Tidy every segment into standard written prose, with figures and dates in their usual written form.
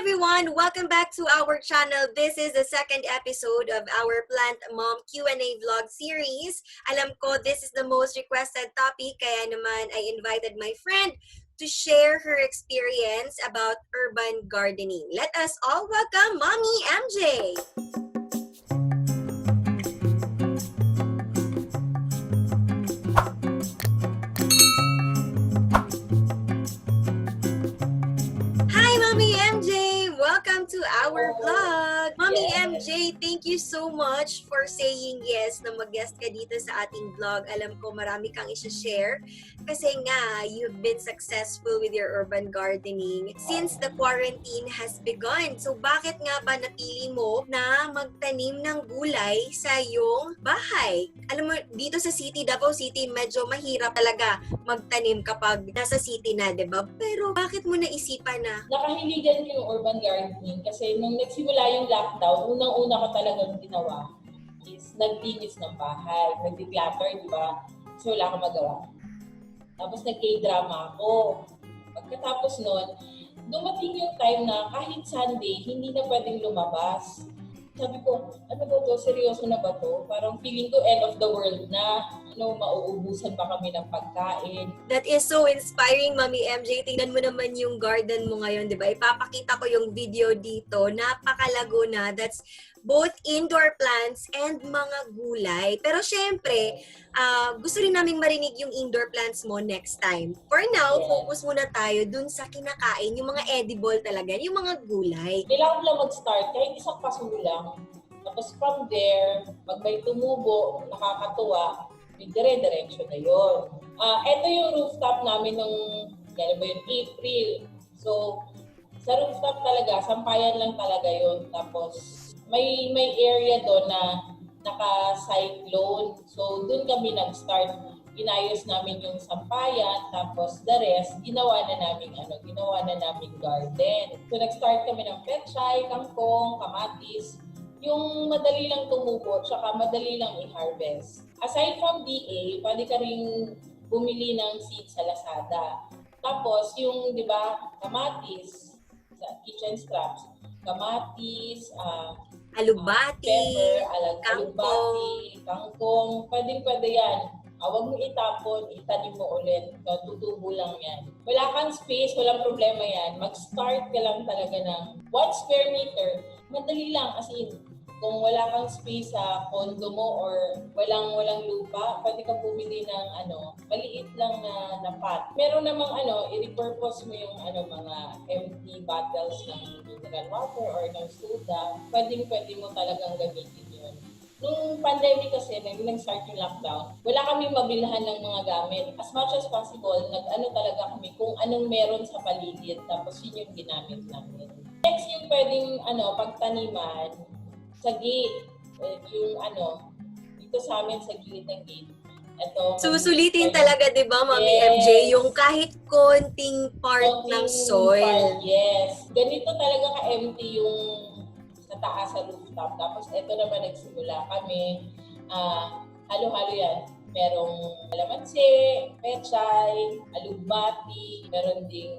everyone! Welcome back to our channel. This is the second episode of our Plant Mom Q&A vlog series. Alam ko, this is the most requested topic, kaya naman I invited my friend to share her experience about urban gardening. Let us all welcome Mommy MJ! Mommy MJ, welcome to our vlog. Mommy MJ, thank you so much for saying yes na mag-guest ka dito sa ating vlog. Alam ko marami kang i-share kasi nga you've been successful with your urban gardening since the quarantine has begun. So bakit nga ba napili mo na magtanim ng gulay sa iyong bahay? Alam mo, dito sa city, Davao City, medyo mahirap talaga magtanim kapag nasa city na, diba? Pero bakit mo naisipan na nakahiligan ko yung urban gardening kasi nung nagsimula yung lockdown, unang-una ko talagang ginawa is naglinis ng bahay, nag-declutter, di ba? So wala akong magawa. Tapos nag-K-drama ako. Pagkatapos nun, dumating yung time na kahit Sunday, hindi na pwedeng lumabas. Sabi ko, ano ba to? Seryoso na ba to? Parang feeling ko end of the world na. Mauubusan pa kami ng pagkain. That is so inspiring, Mommy MJ. Tingnan mo naman yung garden mo ngayon, di ba? Ipapakita ko yung video dito. Napakalago na. That's both indoor plants and mga gulay. Pero syempre, gusto rin namin marinig yung indoor plants mo next time. For now, focus muna tayo dun sa kinakain, yung mga edible talaga, yung mga gulay. Kailangan lang mag-start, kahit isang paso lang. Tapos from there, pag may tumubo, nakakatuwa, may dire-diretso na yun. Ito yung rooftop namin nung, April. So, sa rooftop talaga, sampayan lang talaga yun. Tapos, may area doon na naka-cyclone. So, doon kami nag-start. Inayos namin yung sampayan, tapos the rest, ginawa na namin garden. So, nag-start kami ng pechay, kangkong, kamatis, yung madali lang tumubo, tsaka madali lang i-harvest. Aside from DA, pwede ka rin bumili ng seeds sa Lazada. Tapos, yung, di ba, kamatis, sa kitchen scraps, kamatis, Alugbati, pepper, alugbati, kangkong, pwede yan. Huwag mo itapon, itanim mo ulit. Tutubo lang yan. Wala kang space, walang problema yan. Mag-start ka lang talaga ng 1 square meter. Madali lang, as in, kung wala kang space sa condo mo or walang lupa, pwede kang bumili ng maliit lang na pot. Meron namang i-repurpose mo yung mga empty bottles ng mineral water or ng soda. Pwede mo talagang gamitin yun. Nung pandemic kasi, nag-start yung lockdown, wala kaming mabilhan ng mga gamit. As much as possible, talaga kami kung anong meron sa paligid. Tapos yun yung ginamit namin. Next yung pwedeng pagtaniman, sa gate, yung dito sa amin sa gilid ng gate. Ito, susulitin talaga, di ba, Mommy MJ, yung kahit konting part ng soil. Yes. Ganito talaga ka-empty yung sa taas sa rooftop. Tapos ito naman nagsimula kami. Halo-halo yan. Merong kalamansi, pechay, alugbati, meron ding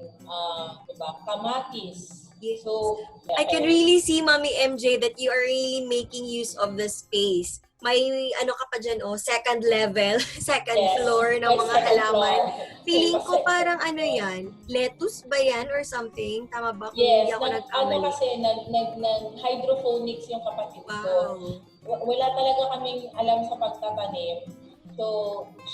kamatis. Yes. So, I can really see, Mommy MJ, that you are really making use of the space. May ka pa dyan, second level, second floor ng mga halaman. Feeling ko parang yan, lettuce ba yan or something? Tama ba? Kung hindi ako nagkamali. Kasi hydroponics yung kapatid ko. Wala talaga kaming alam sa pagtatanim. So,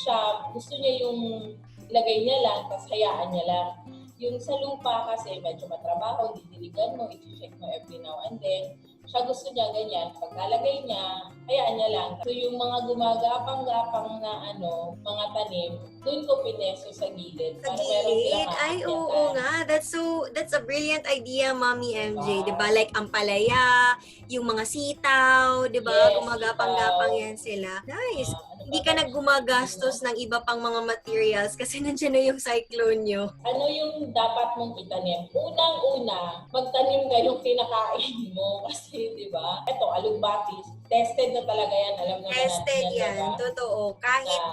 siya, gusto niya yung ilagay niya lang, tapos hayaan niya lang. Yung sa lupa kasi medyo matrabaho, didiligan mo, i-check mo every now and then. Siya gusto niya ganyan. Pag nalagay niya, hayaan niya lang. So yung mga gumagapang-gapang na mga tanim, doon ko pineso sa gilid. Sa gilid? Ay, oo nga. That's a brilliant idea, Mommy MJ. Wow. Diba? Like ampalaya, yung mga sitaw, diba? Yes, gumagapang-gapang yan sila. Nice. Hindi ka naggumagastos ng iba pang mga materials kasi nandiyan na yung cyclone nyo. Ano yung dapat mong itanim? Unang-una, magtanim ka yung kinakain mo kasi, di ba? Ito, alugbati. Tested na talaga yan. Alam naman Tested natin yan. Diba? Totoo. Kahit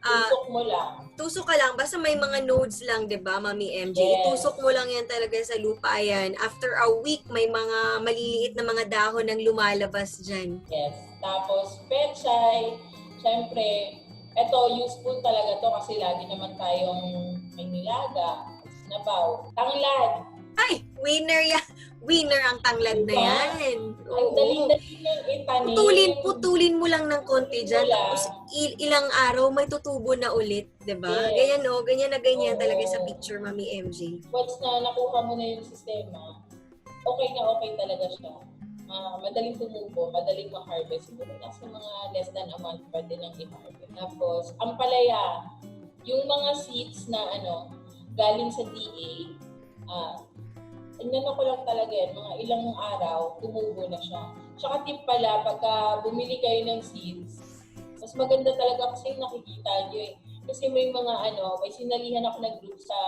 Tusok mo lang. Tusok ka lang, basta may mga nodes lang, 'di ba, Mami MJ? Yes. Itusok mo lang yan talaga sa lupa, ayan. After a week, may mga maliliit na mga dahon ang lumalabas dyan. Yes. Tapos, pechay, syempre, ito, useful talaga to kasi lagi naman tayong may nilaga, sinabaw. Tanglad. Ay, winner yan. Winner ang tanglad na Diba? yan. Ang dali-dali niyang itanim. Putulin mo lang ng konti dyan. Wala. Tapos ilang araw, may tutubo na ulit. 'Di ba? Yes. Ganyan na ganyan Oo. talaga sa picture, Mami MJ. Once na nakuha mo na yung sistema, okay na okay talaga siya. Madaling tumubo, madaling ma-harvest. Siguro nasa mga less than a month pwede nang i-harvest. Tapos, ang palaya, yung mga seeds na galing sa DA, inano ko lang talaga yan, mga ilang araw, tumubo na siya. Tsaka tip pala, pagka bumili kayo ng seeds, mas maganda talaga kasi nakikita nyo eh. Kasi may mga may sinalihan ako na group sa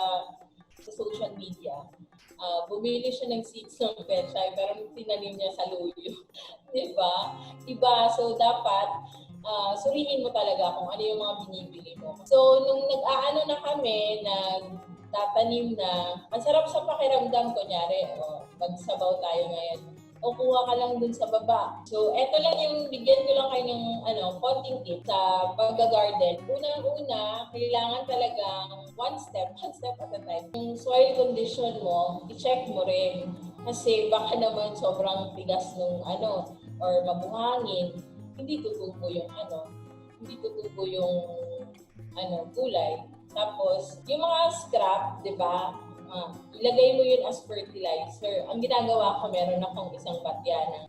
social media. Bumili siya ng seeds ng pechay, pero tinanim niya sa luyo. Diba? Iba, so dapat suriin mo talaga kung ano yung mga binibili mo. So, nung nag-aano na kami, nagtatanim na, ang sarap sa pakiramdam, kunyari, magsabaw tayo ngayon. O kuha ka lang dun sa baba. So, eto lang yung, bigyan ko lang kayo ng konting tip sa pag-garden. Una-una, kailangan talagang one step at a time. Yung soil condition mo, i-check mo rin. Kasi baka naman sobrang tigas nung or mabuhangin, hindi tutubo yung gulay. Tapos, yung mga scrap, di ba? Ilagay mo yun as fertilizer. Ang ginagawa ko, meron akong isang batya ng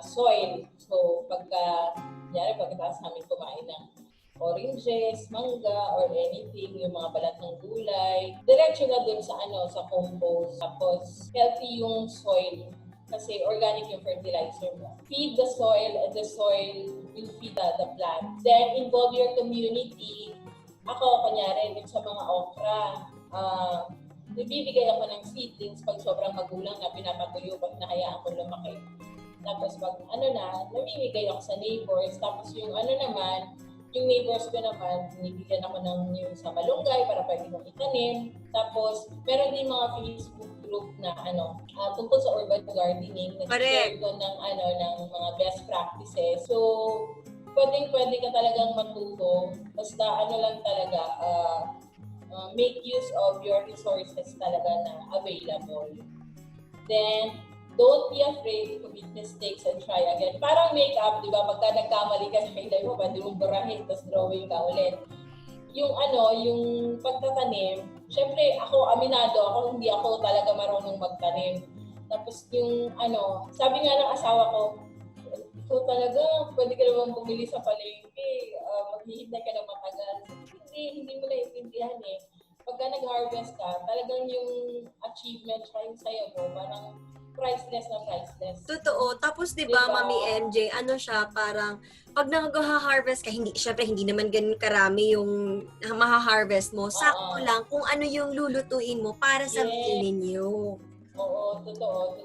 soil. So, pagkatapos namin kumain ng oranges, mangga, or anything, yung mga balat ng gulay, diretso na dun sa compost. Tapos, healthy yung soil. Kasi organic yung fertilizer mo. Feed the soil and the soil will feed the plant. Then, involve your community. Ako, kunyari, sa mga okra, nagbibigay ako ng seedlings pag sobrang magulang na pinapatuyo pag nahayaan ko lumaki. Tapos pag namimigay ako sa neighbors. Tapos yung yung neighbors ko naman, binibigyan ako ng yung sa malunggay para pwede kong itanim. Tapos meron din mga Facebook group na tungkol sa urban gardening. Nag-share doon ng mga best practices. So, pwede ka talagang matuto. Basta lang talaga, make use of your resources talaga na available. Then, don't be afraid to commit mistakes and try again. Parang makeup, di ba? Pagka nagkamali ka sa kailan mo, pwede mong burahin, tapos drawing ka ulit. Yung pagtatanim, syempre ako, hindi ako talaga marunong magtanim. Tapos yung sabi nga ng asawa ko, ikaw talaga, pwede ka naman bumili sa palengke, maghihintay ka ng matagal. Hindi mo naiintindihan eh. Pagka nag-harvest ka, talagang yung achievement siya yung sayo mo, parang priceless na priceless. Totoo. Tapos 'di ba, Mami MJ, siya parang pag nag-harvest ka, syempre hindi naman ganun karami yung maha-harvest mo. Sakto lang kung ano yung lulutuin mo para sa meal ninyo. Oo, totoo.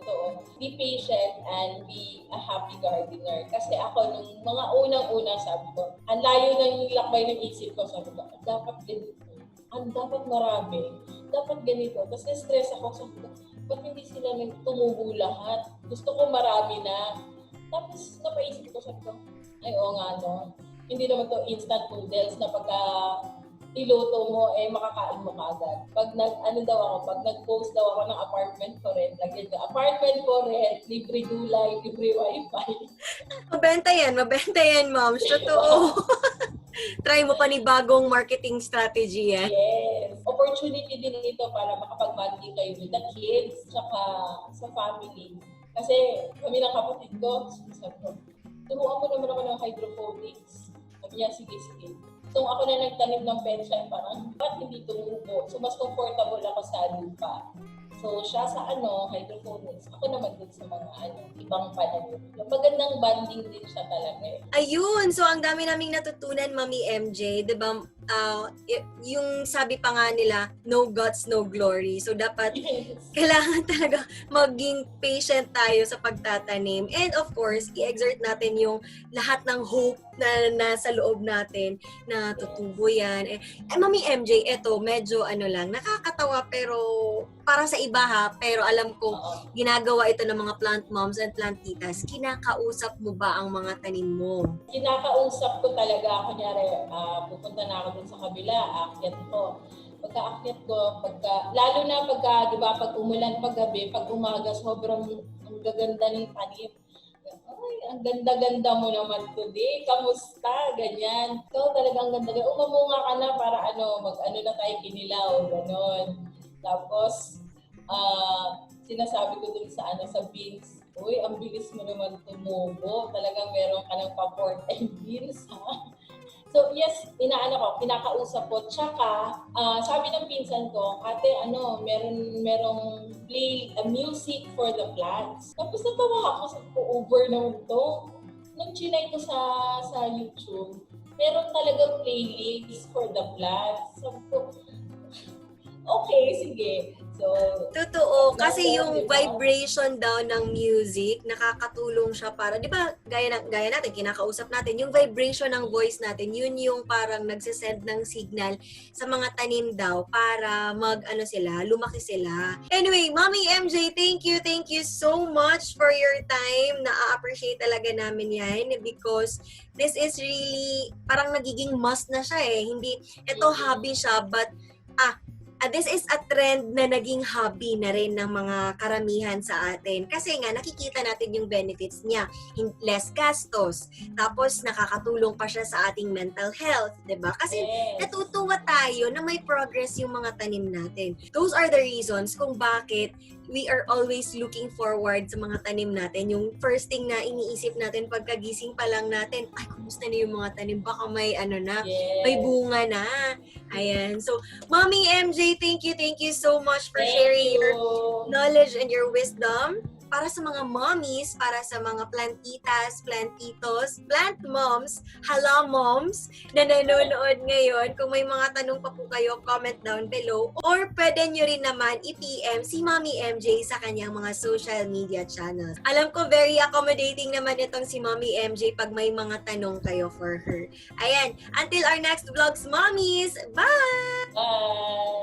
Be patient and be a happy gardener. Kasi ako, nung mga unang-una, sabi ko, ang layo ng lakbay ng isip ko, sabi ko, dapat ganito. Dapat marami. Dapat ganito. Tapos na-stress ako, sabi ko, ba't hindi sila tumubo lahat? Gusto ko marami na. Tapos napaisip ko, sabi ko, ay oo nga hindi naman to instant noodles na pagka iluto mo, makakain mo kaagad. Pag nag-post daw ako ng apartment for rent, lagyan ko, apartment for rent, libre gulay, libre wifi. Mabenta yan, ma'am. Totoo. Try mo panibagong marketing strategy yan. Yes. Opportunity din ito para makapag-bonding kayo with the kids, tsaka sa family. Kasi kami ng kapatid ko, sabi ko, turuan mo naman ako ng hydroponics. Sabi niya, sige. So ako na nagtanim ng pechay, parang ba't hindi tumubo? So mas comfortable ako sa lupa. So, siya sa hydroponics. Ako naman dun sa mga ibang pananim. Magandang bonding din siya talaga eh. Ayun! So, ang dami naming natutunan, Mami MJ. Diba, yung sabi pa nga nila, no guts, no glory. So, dapat kailangan talaga maging patient tayo sa pagtatanim. And of course, i-exert natin yung lahat ng hope na nasa loob natin na tutubo yan. Mami MJ, eto, medyo nakakatawa pero parang sa iba ha, pero alam ko, ginagawa ito ng mga plant moms and plant titas. Kinakausap mo ba ang mga tanim mo? Kinakausap ko talaga. Kunyari, pupunta na ako dun sa kabila, aakyat ko. Pagka-akyat ko, lalo na di ba, pag umulan paggabi, pag umaga, sobrang ang gaganda ng tanim. Ay, ang ganda-ganda mo naman today. Kamusta? Ganyan. Ikaw talagang ganda. Umamunga ka na para na tayo kinilaw. Ganon. Tapos, sinasabi ko dun sa beans, uy, ang bilis mo naman tumubo. Talagang meron ka ng pa-port and beans, ha? So, yes, kinakausap ko. Tsaka, sabi ng pinsan ko, ate, merong play music for the plants. Tapos natawa ako sa over naman to. Nung chinay ko sa YouTube, meron talagang playlist for the plants. Sabi ko, okay, sige. So, totoo, kasi yung vibration daw ng music, nakakatulong siya para, di ba, gaya natin, kinakausap natin, yung vibration ng voice natin, yun yung parang nagsisend ng signal sa mga tanim daw para lumaki sila. Anyway, Mommy MJ, thank you so much for your time. Na-appreciate talaga namin yan because this is really, parang nagiging must na siya eh. Hindi, ito hobby siya, but, this is a trend na naging hobby na rin ng mga karamihan sa atin. Kasi nga, nakikita natin yung benefits niya. Less gastos. Tapos, nakakatulong pa siya sa ating mental health. Diba? Kasi natutuwa tayo na may progress yung mga tanim natin. Those are the reasons kung bakit we are always looking forward sa mga tanim natin. Yung first thing na iniisip natin pagkagising pa lang natin, ay, kumusta na yung mga tanim? Baka may may bunga na. Ayan. So, Mommy MJ, thank you so much for sharing your knowledge and your wisdom. Para sa mga mommies, para sa mga plantitas, plantitos, plant moms, hala moms na nanonood ngayon. Kung may mga tanong pa po kayo, comment down below. Or pwede nyo rin naman i-PM si Mommy MJ sa kanyang mga social media channels. Alam ko very accommodating naman itong si Mommy MJ pag may mga tanong kayo for her. Ayan, until our next vlogs, mommies! Bye! Bye!